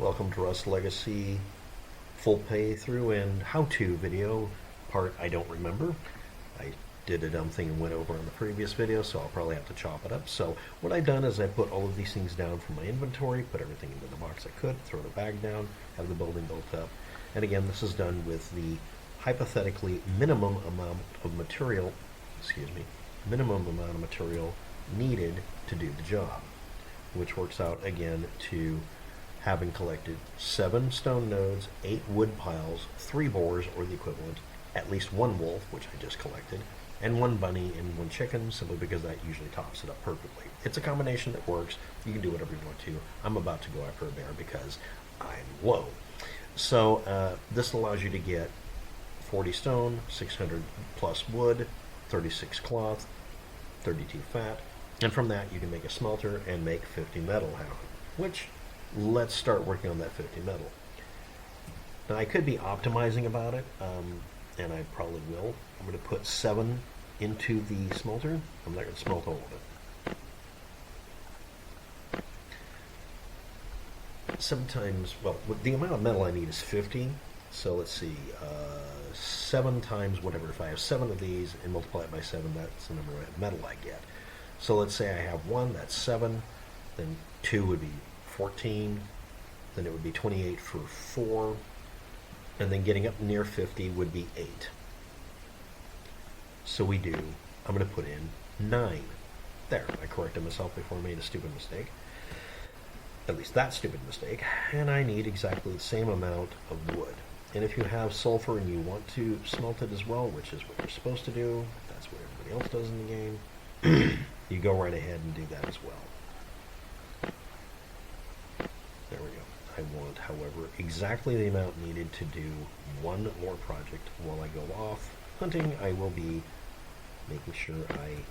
Welcome to Rust Legacy full playthrough and how-to video part I don't remember. I did a dumb thing and went over on the previous video, so I'll probably have to chop it up. So what I've done is I put all of these things down from my inventory, put everything into the box I could, throw the bag down, have the building built up. And again, this is done with the hypothetically minimum amount of material needed to do the job, which works out again to having collected 7 stone nodes, 8 wood piles, 3 boars or the equivalent, at least 1 wolf, which I just collected, and 1 bunny and 1 chicken, simply because that usually tops it up perfectly. It's a combination that works. You can do whatever you want to. I'm about to go after a bear because I'm low. So this allows you to get 40 stone, 600 plus wood, 36 cloth, 32 fat, and from that you can make a smelter and make 50 metal happen, which let's start working on that 50 metal. Now I could be optimizing about it, and I probably will. I'm going to put 7 into the smelter. I'm not going to smelt all of it. 7 times, well, the amount of metal I need is 50. So let's see, 7 times whatever. If I have 7 of these and multiply it by 7, that's the number of metal I get. So let's say I have 1, that's 7. Then 2 would be 14. Then it would be 28 for 4. And then getting up near 50 would be 8. So I'm going to put in 9. There, I corrected myself before I made a stupid mistake. At least that stupid mistake. And I need exactly the same amount of wood. And if you have sulfur and you want to smelt it as well, which is what you're supposed to do, that's what everybody else does in the game, you go right ahead and do that as well. There we go. I want, however, exactly the amount needed to do one more project. While I go off hunting, I will be making sure I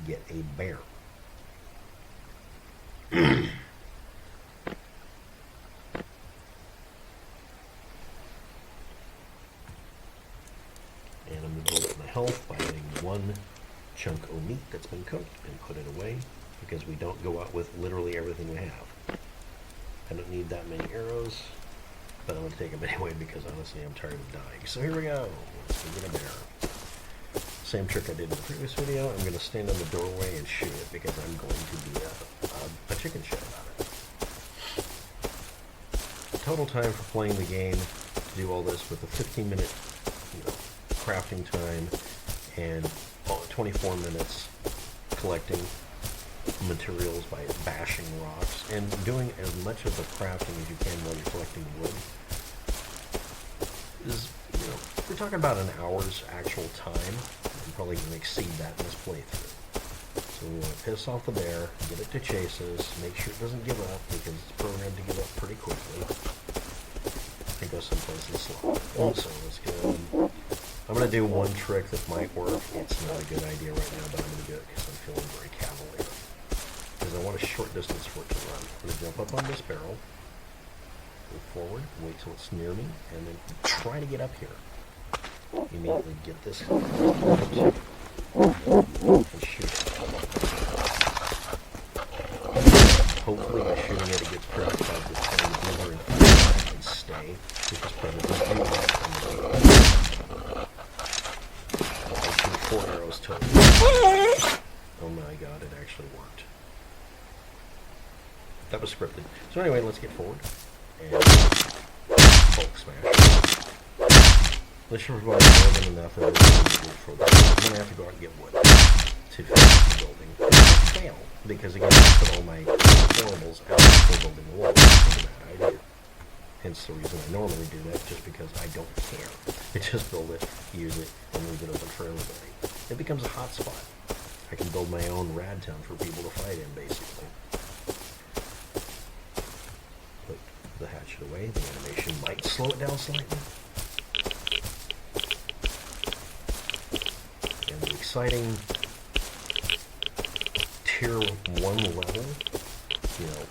get a bear. And I'm going to build up my health by adding 1 chunk of meat that's been cooked and put it away, because we don't go out with literally everything we have. I don't need that many arrows, but I'm going to take them anyway because honestly I'm tired of dying. So here we go. Let's get a bear. Same trick I did in the previous video. I'm going to stand in the doorway and shoot it because I'm going to be a chicken shit about it. Total time for playing the game to do all this with a 15-minute crafting time and 24 minutes collecting materials by bashing rocks and doing as much of the crafting as you can while you're collecting wood is, if we're talking about an hour's actual time, I'm probably going to exceed that in this playthrough. So we want to piss off the bear, get it to chase us, make sure it doesn't give up because it's programmed to give up pretty quickly and go someplace and slow. So let's go. I'm going to do one trick that might work. It's not a good idea right now, but I'm going to do it because I'm feeling very cavalier. Because I want a short distance for it to run. I'm going to jump up on this barrel, move forward, wait till it's near me, and then try to get up here. Immediately get this and shoot it. Hopefully by shooting it, it gets preoccupied with trying to move and stay, because predators do that. 4 arrows total. Oh my god, it actually worked. That was scripted. So anyway, let's get forward. And Hulk smash. Let's provide more than enough of it for that. I'm going to have to go out and get wood to finish the building. And I fail, because again, I put all my horribles out before building the wall. It's a bad idea. Hence the reason I normally do that, just because I don't care. I just build it, use it, and leave it open for everybody. It becomes a hot spot. I can build my own rad town for people to fight in, basically. Put the hatchet away. The animation might slow it down slightly. And the exciting tier 1 level,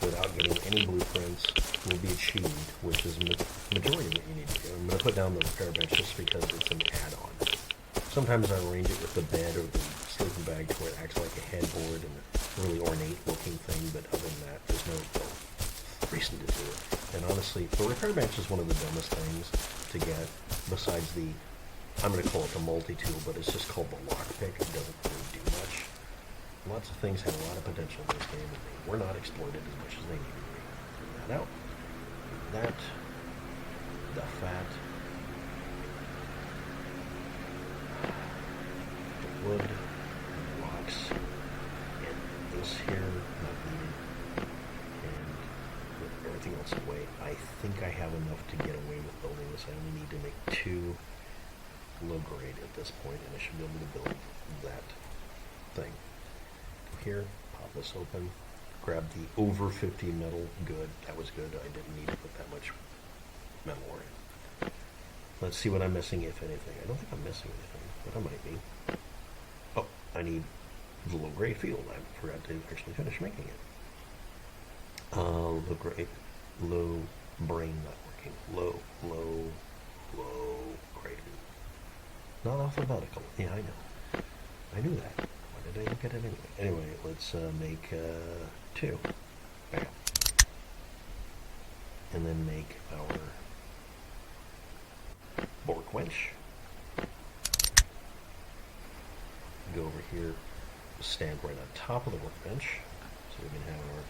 without getting any blueprints, will be achieved, which is the majority of what you need to do. I'm going to put down the repair bench just because it's an add-on. Sometimes I arrange it with the bed or the sleeping bag to where it acts like a headboard and a really ornate looking thing, but other than that, there's no reason to do it. And honestly, the repair bench is one of the dumbest things to get, besides the, I'm going to call it the multi-tool, but it's just called the lockpick. It doesn't really do much. Lots of things have a lot of potential in this game, and they were not exploited as much as they needed to be. Clean that out. That. The fat. The wood. The rocks. And this here, not needed. And with everything else away, I think I have enough to get away with building this. I only need to make 2 low grade at this point, and I should be able to build that thing. Here, pop this open, grab the over 50 metal. Good, that was good. I didn't need to put that much metal in. Let's see what I'm missing, if anything. I don't think I'm missing anything, but I might be. Oh, I need the low grade field. I forgot to actually finish making it. Low grade, low brain not working. Low grade. Not alphabetical. Yeah, I know. I knew that. Why did I look at it anyway? Anyway, let's make 2. Bam. And then make our boar quench. Go over here, stand right on top of the workbench, so we can have our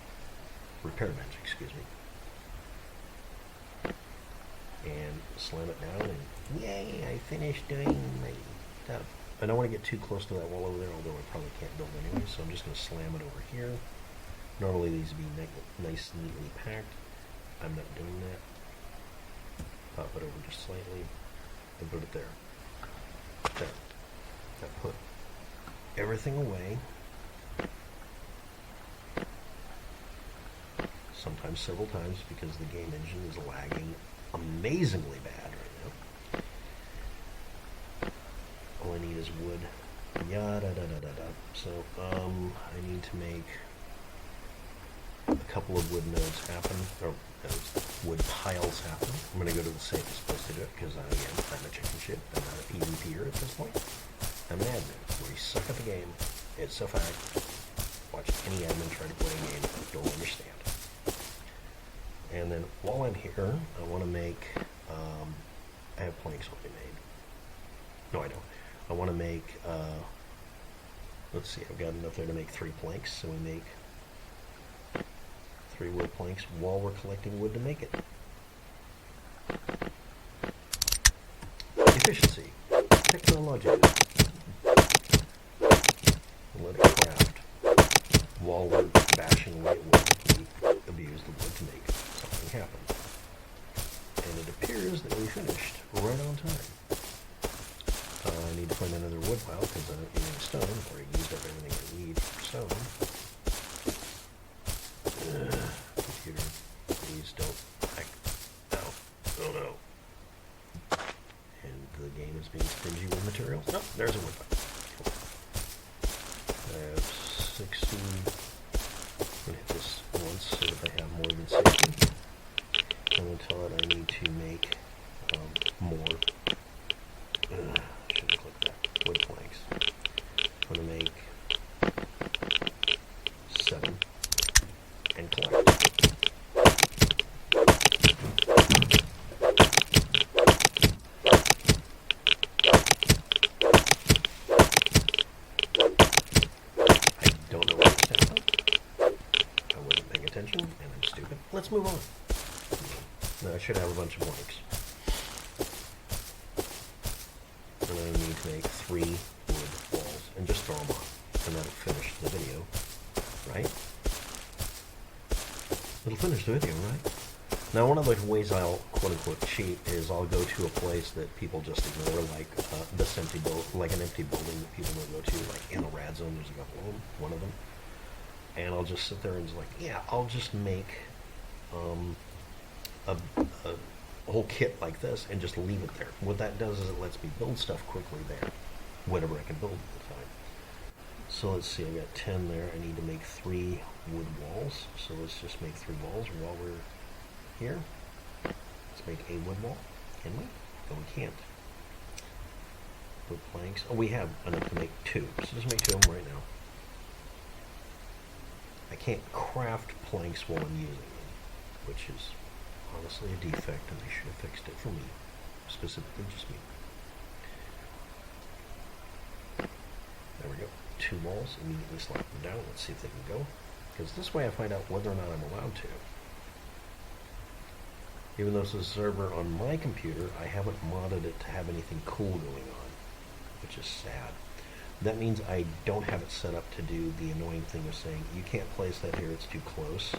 repair bench, excuse me. And slam it down, and yay, I finished doing my stuff. I don't want to get too close to that wall over there, although I probably can't build anyway, so I'm just going to slam it over here. Normally these would be nice, neatly packed. I'm not doing that. Pop it over just slightly and put it there. There. That put everything away. Sometimes several times, because the game engine is lagging amazingly bad right now. All I need is wood. Yada da da da da. So I need to make a couple of wood nodes happen, or wood piles happen. I'm going to go to the safest place to do it, because again, I'm a chicken shit. I'm not an PvPer at this point. I'm an admin. We suck at the game. It's a fact. Watch any admin try to play a game. Don't understand. And then while I'm here, I want to make, I have planks already made. No, I don't. I want to make, let's see, I've got enough there to make 3 planks, so we make 3 wood planks while we're collecting wood to make it. Efficiency. Technology. Let it craft. While we're bashing away at wood, we abuse the wood to make something happen. And it appears that we finished right on time. I need to find another wood pile because I don't need stone. I've already used up everything I need for stone. Computer, please don't hack. No. Oh no. And the game is being stingy with materials. No, there's a wood pile. Cool. I have 60. I'm going to hit this once so that I have more than 60. I'm going to tell it I need to make more. Should have clicked that. Wood planks. I'm going to make 7 and collect. I don't know what this stands for. I wasn't paying attention, and I'm stupid. Let's move on. Now I should have a bunch of blanks. And I need to make 3 wood walls and just throw them on. And that'll finish the video, right? It'll finish the video, right? Now, one of the ways I'll quote-unquote cheat is I'll go to a place that people just ignore, like this empty like an empty building that people don't go to, like in a rad zone. There's a couple of them, one of them, and I'll just sit there and just like, yeah, I'll just make a whole kit like this and just leave it there. What that does is it lets me build stuff quickly there, whatever I can build at the time. So let's see, I got 10 there. I need to make 3 wood walls. So let's just make 3 walls while we're here. Let's make a wood wall. Can we? No, we can't. Wood planks. Oh, we have enough to make 2. So just make 2 of them right now. I can't craft planks while I'm using them, which is honestly a defect, and they should have fixed it for me, specifically just me. There we go. 2 walls, immediately slide them down. Let's see if they can go, because this way I find out whether or not I'm allowed to. Even though this is a server on my computer, I haven't modded it to have anything cool going on, which is sad. That means I don't have it set up to do the annoying thing of saying, you can't place that here, it's too close.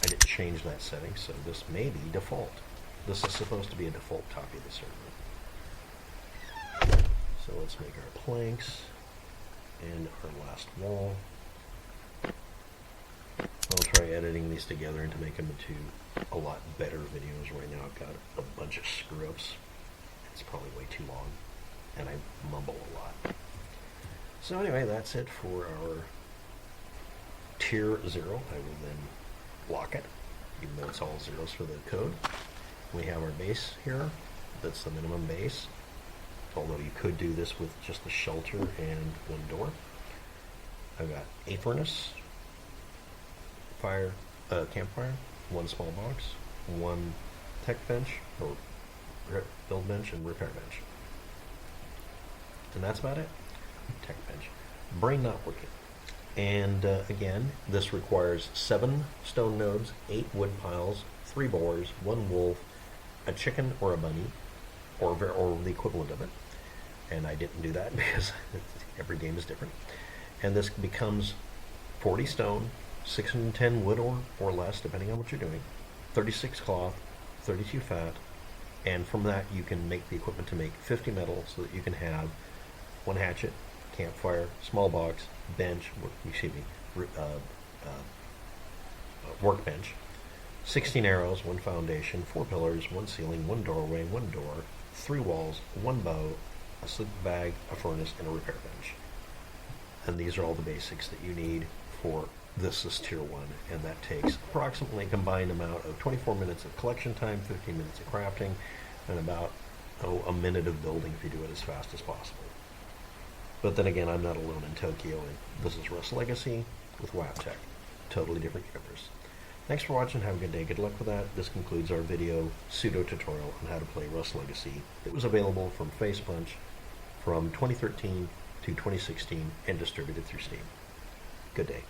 I didn't change that setting, so this may be default. This is supposed to be a default copy of the server. So let's make our planks and our last wall. I'll try editing these together and to make them into a lot better videos. Right now I've got a bunch of screw-ups. It's probably way too long, and I mumble a lot. So anyway, that's it for our tier 0. I will then lock it, even though it's all zeros for the code. We have our base here. That's the minimum base, although you could do this with just the shelter and 1 door. I've got a furnace, campfire, 1 small box, 1 tech bench, or build bench and repair bench. And that's about it. Tech bench. Brain not working. And again, this requires 7 stone nodes, 8 wood piles, 3 boars, 1 wolf, a chicken or a bunny, or the equivalent of it. And I didn't do that because every game is different. And this becomes 40 stone, 610 wood or less, depending on what you're doing, 36 cloth, 32 fat, and from that you can make the equipment to make 50 metal, so that you can have 1 hatchet, campfire, small box, bench, workbench, 16 arrows, 1 foundation, 4 pillars, 1 ceiling, 1 doorway, 1 door, 3 walls, 1 bow, a sleeping bag, a furnace, and a repair bench. And these are all the basics that you need for this is tier 1, and that takes approximately a combined amount of 24 minutes of collection time, 15 minutes of crafting, and about a minute of building if you do it as fast as possible. But then again, I'm not alone in Tokyo, and this is Rust Legacy with WAPTech. Totally different universe. Thanks for watching. Have a good day. Good luck with that. This concludes our video pseudo tutorial on how to play Rust Legacy. It was available from Facepunch from 2013 to 2016 and distributed through Steam. Good day.